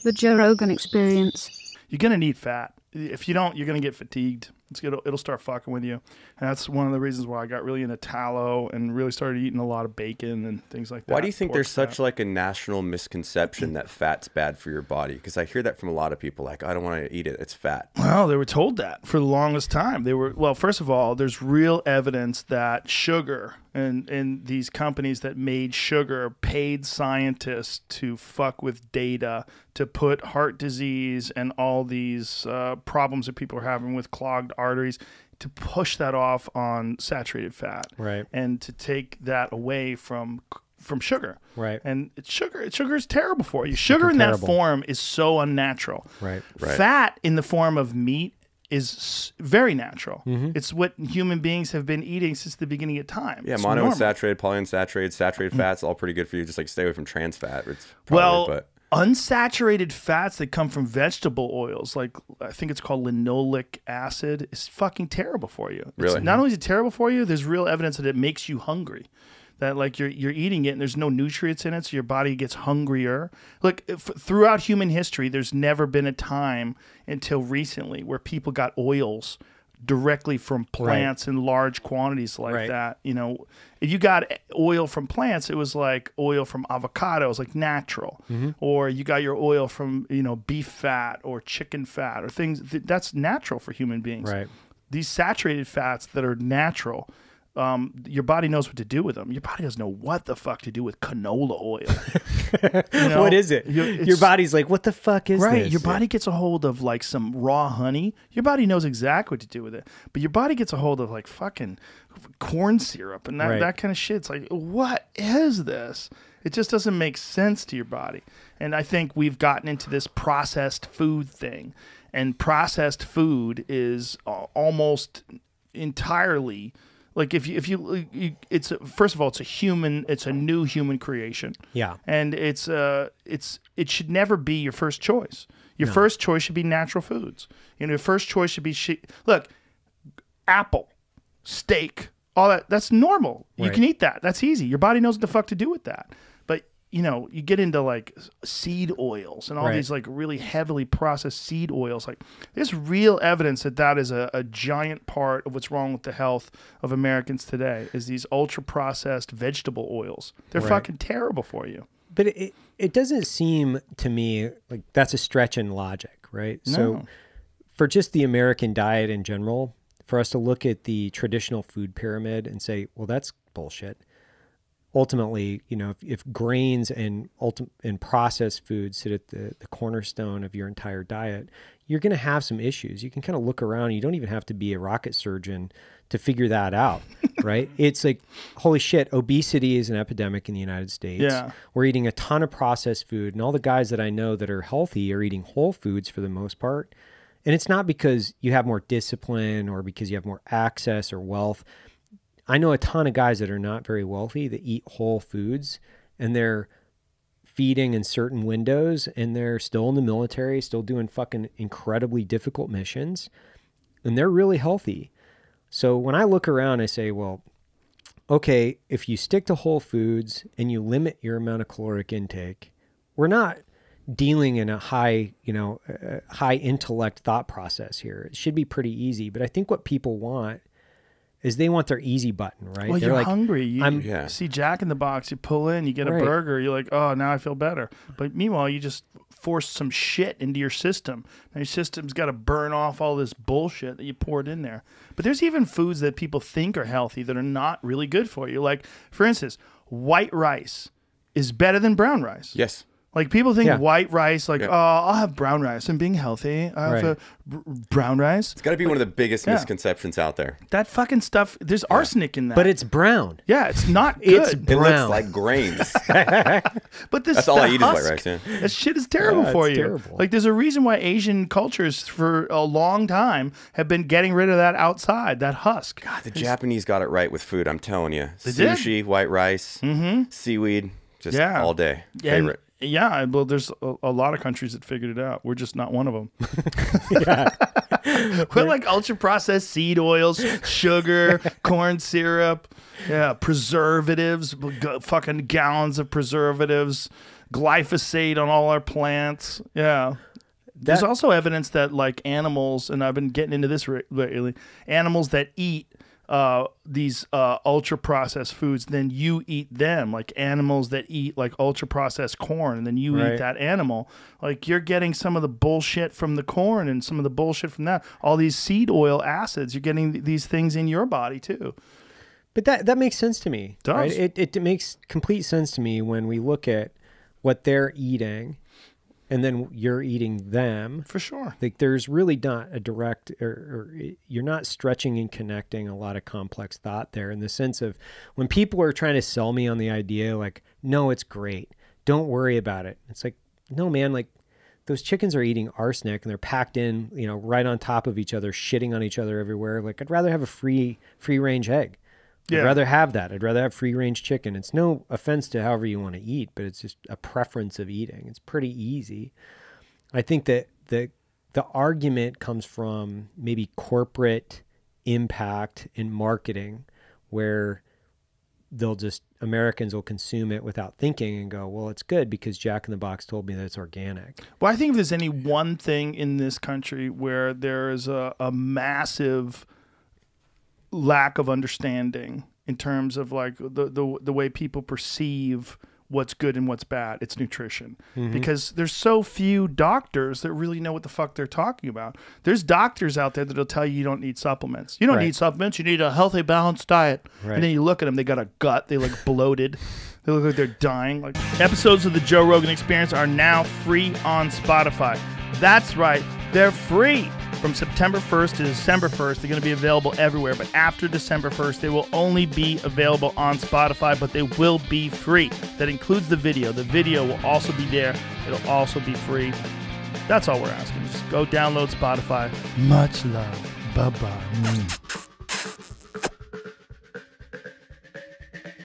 The Joe Rogan Experience. You're going to need fat. If you don't, you're going to get fatigued. It'll start fucking with you. And that's one of the reasons why I got really into tallow and really started eating a lot of bacon and things like that. Why do you think there's such like a national misconception that fat's bad for your body? Because I hear that from a lot of people, like, I don't want to eat it, it's fat. Well, they were told that for the longest time. Well, first of all, there's real evidence that sugar and these companies that made sugar paid scientists to fuck with data to put heart disease and all these problems that people are having with clogged arteries, to push that off on saturated fat, right, and to take that away from sugar, right. And sugar is terrible for you. Sugar in that form is so unnatural. Right. Fat in the form of meat is very natural. It's what human beings have been eating since the beginning of time. Yeah, it's monounsaturated, polyunsaturated, saturated fats, all pretty good for you. Just like stay away from trans fat. It's probably, unsaturated fats that come from vegetable oils, like I think it's called linoleic acid, is fucking terrible for you. Really? Not only is it terrible for you, there's real evidence that it makes you hungry. That like you're eating it and there's no nutrients in it, so your body gets hungrier. Look, throughout human history, there's never been a time until recently where people got oils directly from plants in large quantities like that. You know, if you got oil from plants, it was like oil from avocados, like natural, or you got your oil from, you know, beef fat or chicken fat or things that's natural for human beings. Right. These saturated fats that are natural, your body knows what to do with them. Your body doesn't know what the fuck to do with canola oil. You know? What is it? Your body's like, what the fuck is this? Your body gets a hold of like some raw honey. Your body knows exactly what to do with it. But your body gets a hold of like fucking corn syrup and that kind of shit. It's like, what is this? It just doesn't make sense to your body. And I think we've gotten into this processed food thing. And processed food is almost entirely... Like it's first of all, it's a new human creation. Yeah, and it should never be your first choice. Your first choice should be natural foods. You know, your first choice should be look, apple, steak, all that. That's normal. You can eat that. That's easy. Your body knows what the fuck to do with that. But you know, you get into like seed oils and all these like really heavily processed seed oils. Like there's real evidence that is a giant part of what's wrong with the health of Americans today is these ultra processed vegetable oils. They're fucking terrible for you. But it doesn't seem to me like that's a stretch in logic, right? No. So for just the American diet in general, for us to look at the traditional food pyramid and say, well, that's bullshit. Ultimately, you know, if grains and processed foods sit at the cornerstone of your entire diet, you're going to have some issues. You can kind of look around. You don't even have to be a rocket surgeon to figure that out, right? It's like, holy shit, obesity is an epidemic in the United States. Yeah. We're eating a ton of processed food, and all the guys that I know that are healthy are eating whole foods for the most part. And it's not because you have more discipline or because you have more access or wealth. I know a ton of guys that are not very wealthy that eat whole foods, and they're feeding in certain windows, and they're still in the military, still doing fucking incredibly difficult missions, and they're really healthy. So when I look around, I say, well, okay, if you stick to whole foods and you limit your amount of caloric intake, we're not dealing in a high, you know, high intellect thought process here. It should be pretty easy. But I think what people want is they want their easy button, right? Well, They're you're like, hungry. You see Jack in the Box, you pull in, you get a burger, you're like, oh, now I feel better. But meanwhile, you just force some shit into your system. Now your system's got to burn off all this bullshit that you poured in there. But there's even foods that people think are healthy that are not really good for you. Like, for instance, white rice is better than brown rice. Yes. Like people think white rice, like, oh, I'll have brown rice. I'm being healthy. I have brown rice. It's got to be one of the biggest misconceptions out there. That fucking stuff, there's arsenic in that. But it's brown. Yeah, it's not good. It's brown. It looks like grains. But this That's all I eat is white rice. Yeah. That shit is terrible for you. Terrible. Like there's a reason why Asian cultures for a long time have been getting rid of that outside, that husk. God, the Japanese got it right with food, I'm telling you. They Sushi, did. White rice, seaweed, just all day. And Favorite. Yeah, well, there's a lot of countries that figured it out. We're just not one of them. We're like ultra-processed seed oils, sugar, corn syrup, preservatives, fucking gallons of preservatives, glyphosate on all our plants. Yeah. There's also evidence that like animals, and I've been getting into this lately, animals that eat these ultra processed foods, then you eat them. Like animals that eat like ultra processed corn, and then you eat that animal. Like you're getting some of the bullshit from the corn and some of the bullshit from that. All these seed oil acids, you're getting these things in your body too. But that makes sense to me. It does. Right? It makes complete sense to me when we look at what they're eating and then you're eating them. For sure. Like there's really not a direct, or you're not stretching and connecting a lot of complex thought there, in the sense of when people are trying to sell me on the idea, like, no, it's great, don't worry about it. It's like, no, man, like those chickens are eating arsenic and they're packed in, you know, right on top of each other, shitting on each other everywhere. Like I'd rather have a free range egg. I'd rather have that. I'd rather have free range chicken. It's no offense to however you want to eat, but it's just a preference of eating. It's pretty easy. I think that the argument comes from maybe corporate impact in marketing, where Americans will consume it without thinking and go, well, it's good because Jack in the Box told me that it's organic. Well, I think if there's any one thing in this country where there is a massive lack of understanding in terms of like the way people perceive what's good and what's bad, it's nutrition. Because there's so few doctors that really know what the fuck they're talking about. There's doctors out there that'll tell you don't need supplements. You don't need supplements. You need a healthy, balanced diet. And then you look at them, they got a gut. They look bloated. They look like they're dying. Like, episodes of the Joe Rogan Experience are now free on Spotify. That's right. They're free. From September 1st to December 1st, they're going to be available everywhere. But after December 1st, they will only be available on Spotify, but they will be free. That includes the video. The video will also be there. It'll also be free. That's all we're asking. Just go download Spotify. Much love. Bye-bye.